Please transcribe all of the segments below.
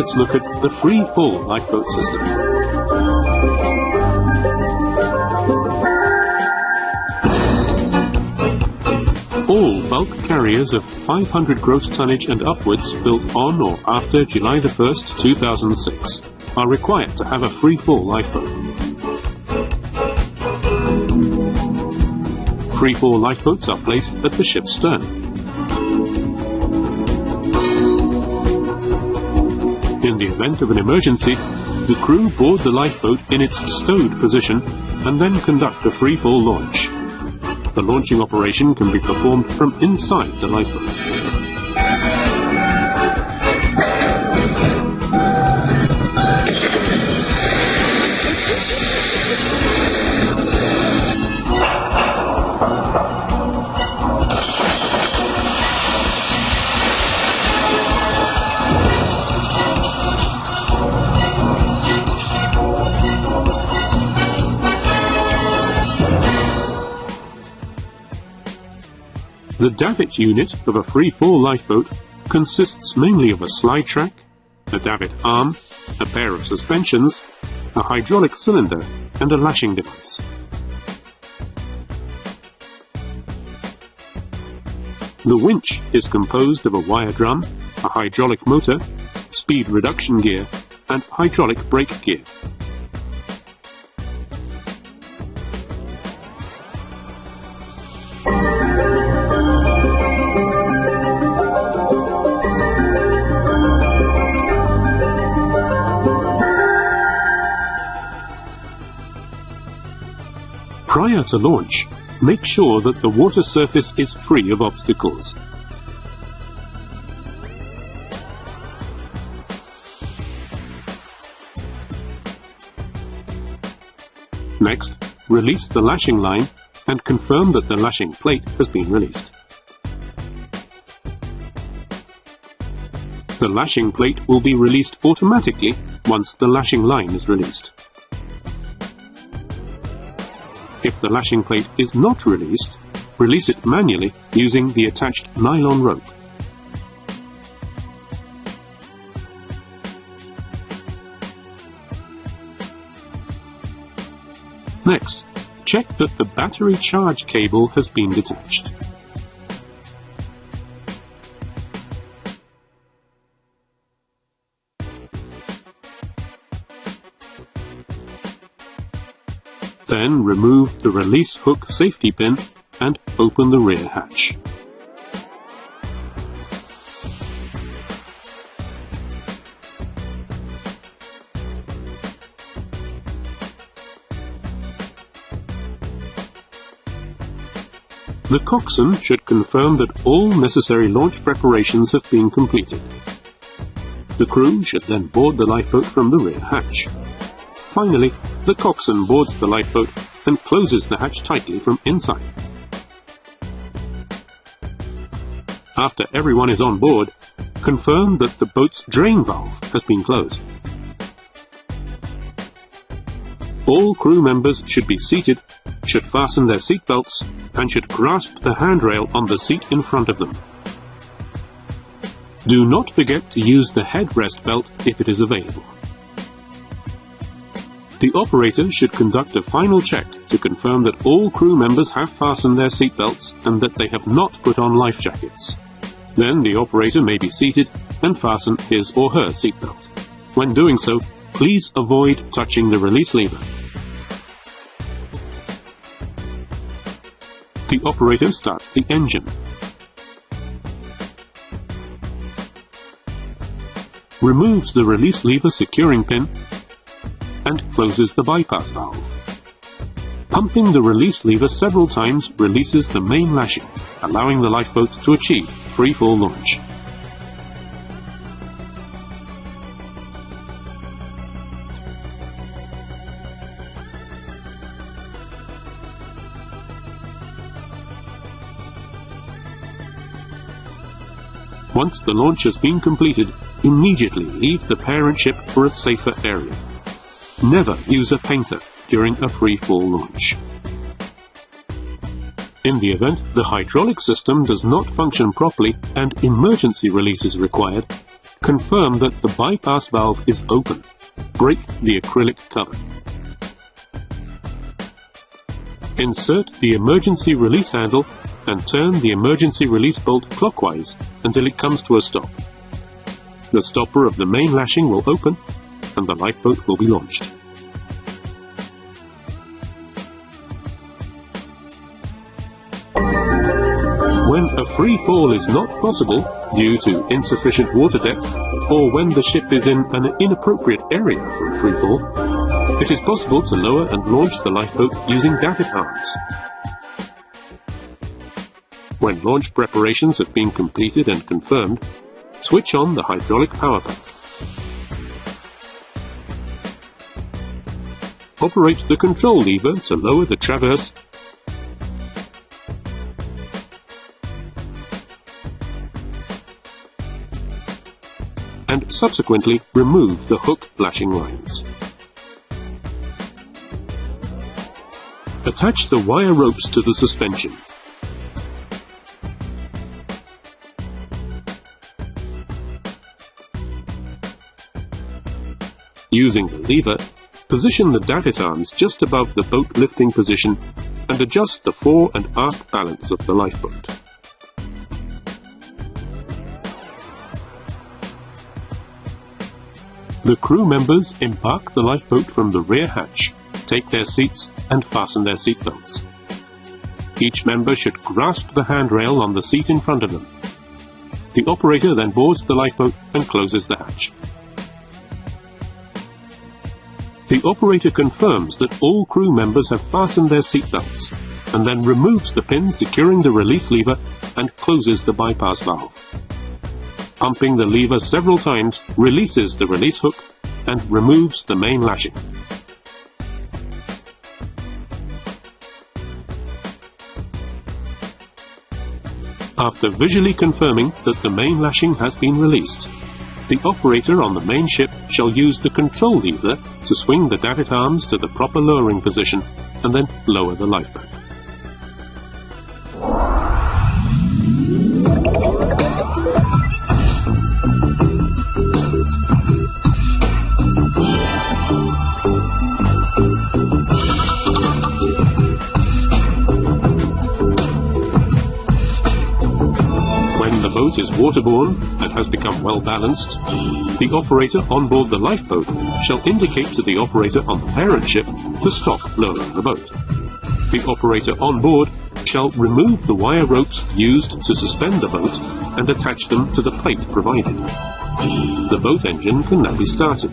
let's look at the free-fall lifeboat system. All bulk carriers of 500 gross tonnage and upwards built on or after July 1st, 2006 are required to have a free-fall lifeboat. Free-fall lifeboats are placed at the ship's stern. In the event of an emergency, the crew board the lifeboat in its stowed position and then conduct a free-fall launch. The launching operation can be performed from inside the lifeboat. The davit unit of a free-fall lifeboat consists mainly of a slide track, a davit arm, a pair of suspensions, a hydraulic cylinder, and a lashing device. The winch is composed of a wire drum, a hydraulic motor, speed reduction gear, and hydraulic brake gear. Prior to launch, make sure that the water surface is free of obstacles. Next, release the lashing line and confirm that the lashing plate has been released. The lashing plate will be released automatically once the lashing line is released. If the lashing plate is not released, release it manually using the attached nylon rope. Next, check that the battery charge cable has been detached. Then remove the release hook safety pin and open the rear hatch. The coxswain should confirm that all necessary launch preparations have been completed. The crew should then board the lifeboat from the rear hatch. Finally, the coxswain boards the lifeboat and closes the hatch tightly from inside. After everyone is on board, confirm that the boat's drain valve has been closed. All crew members should be seated, should fasten their seat belts, and should grasp the handrail on the seat in front of them. Do not forget to use the headrest belt if it is available. The operator should conduct a final check to confirm that all crew members have fastened their seat belts and that they have not put on life jackets. Then the operator may be seated and fasten his or her seat belt. When doing so, please avoid touching the release lever. The operator starts the engine. Removes the release lever securing pin and closes the bypass valve. Pumping the release lever several times releases the main lashing, allowing the lifeboat to achieve free-fall launch. Once the launch has been completed, immediately leave the parent ship for a safer area. Never use a painter during a free-fall launch. In the event the hydraulic system does not function properly and emergency release is required, confirm that the bypass valve is open. Break the acrylic cover. Insert the emergency release handle and turn the emergency release bolt clockwise until it comes to a stop. The stopper of the main lashing will open and the lifeboat will be launched. When a free fall is not possible due to insufficient water depth or when the ship is in an inappropriate area for a free fall, it is possible to lower and launch the lifeboat using davit arms. When launch preparations have been completed and confirmed, switch on the hydraulic power pack. Operate the control lever to lower the traverse and subsequently remove the hook lashing lines. Attach the wire ropes to the suspension. Using the lever, position the davit arms just above the boat lifting position and adjust the fore and aft balance of the lifeboat. The crew members embark the lifeboat from the rear hatch, take their seats and fasten their seatbelts. Each member should grasp the handrail on the seat in front of them. The operator then boards the lifeboat and closes the hatch. The operator confirms that all crew members have fastened their seatbelts and then removes the pin securing the release lever and closes the bypass valve. Pumping the lever several times releases the release hook and removes the main lashing. After visually confirming that the main lashing has been released, the operator on the main ship shall use the control lever to swing the davit arms to the proper lowering position and then lower the lifeboat. The boat is waterborne and has become well balanced, the operator on board the lifeboat shall indicate to the operator on the parent ship to stop lowering the boat. The operator on board shall remove the wire ropes used to suspend the boat and attach them to the plate provided. The boat engine can now be started.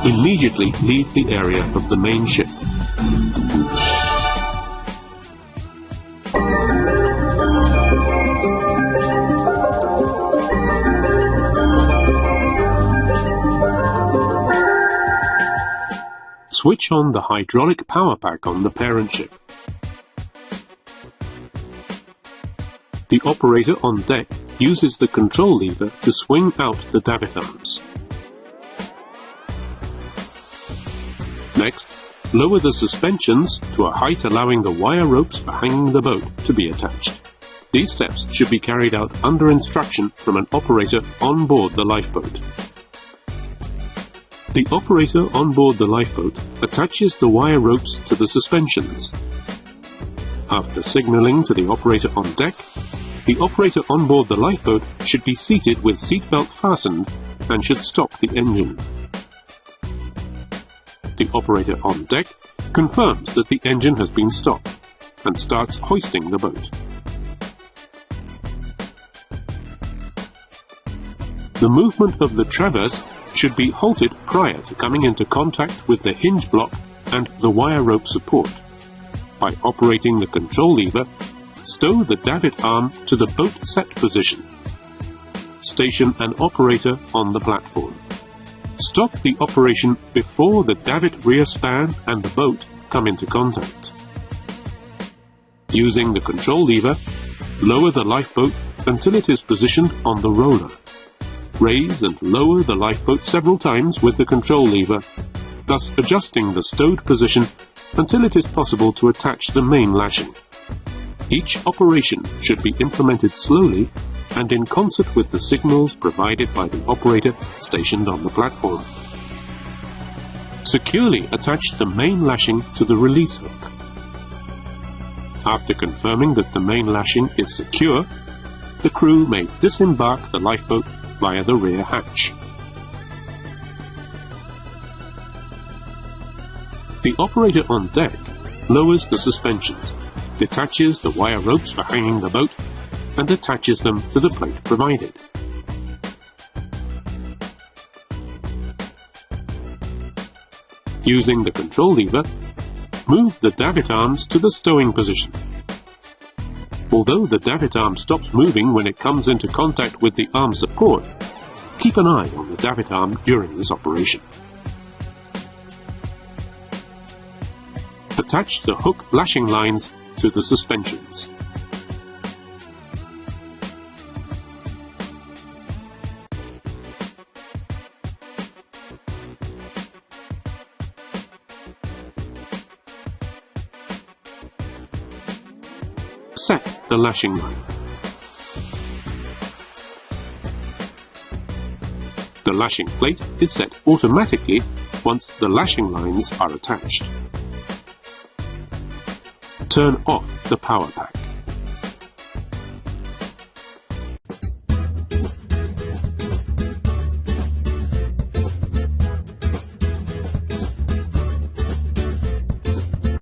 Immediately leave the area of the main ship. Switch on the hydraulic power pack on the parent ship. The operator on deck uses the control lever to swing out the davit arms. Next, lower the suspensions to a height allowing the wire ropes for hanging the boat to be attached. These steps should be carried out under instruction from an operator on board the lifeboat. The operator on board the lifeboat attaches the wire ropes to the suspensions. After signaling to the operator on deck, the operator on board the lifeboat should be seated with seatbelt fastened and should stop the engine. The operator on deck confirms that the engine has been stopped and starts hoisting the boat. The movement of the traverse should be halted prior to coming into contact with the hinge block and the wire rope support. By operating the control lever, stow the davit arm to the boat set position. Station an operator on the platform. Stop the operation before the davit rear span and the boat come into contact. Using the control lever, lower the lifeboat until it is positioned on the roller. Raise and lower the lifeboat several times with the control lever, thus adjusting the stowed position until it is possible to attach the main lashing. Each operation should be implemented slowly and in concert with the signals provided by the operator stationed on the platform. Securely attach the main lashing to the release hook. After confirming that the main lashing is secure, the crew may disembark the lifeboat via the rear hatch. The operator on deck lowers the suspensions, detaches the wire ropes for hanging the boat, and attaches them to the plate provided. Using the control lever, move the davit arms to the stowing position. Although the davit arm stops moving when it comes into contact with the arm support, keep an eye on the davit arm during this operation. Attach the hook lashing lines to the suspensions. Set the lashing line. The lashing plate is set automatically once the lashing lines are attached. Turn off the power pack.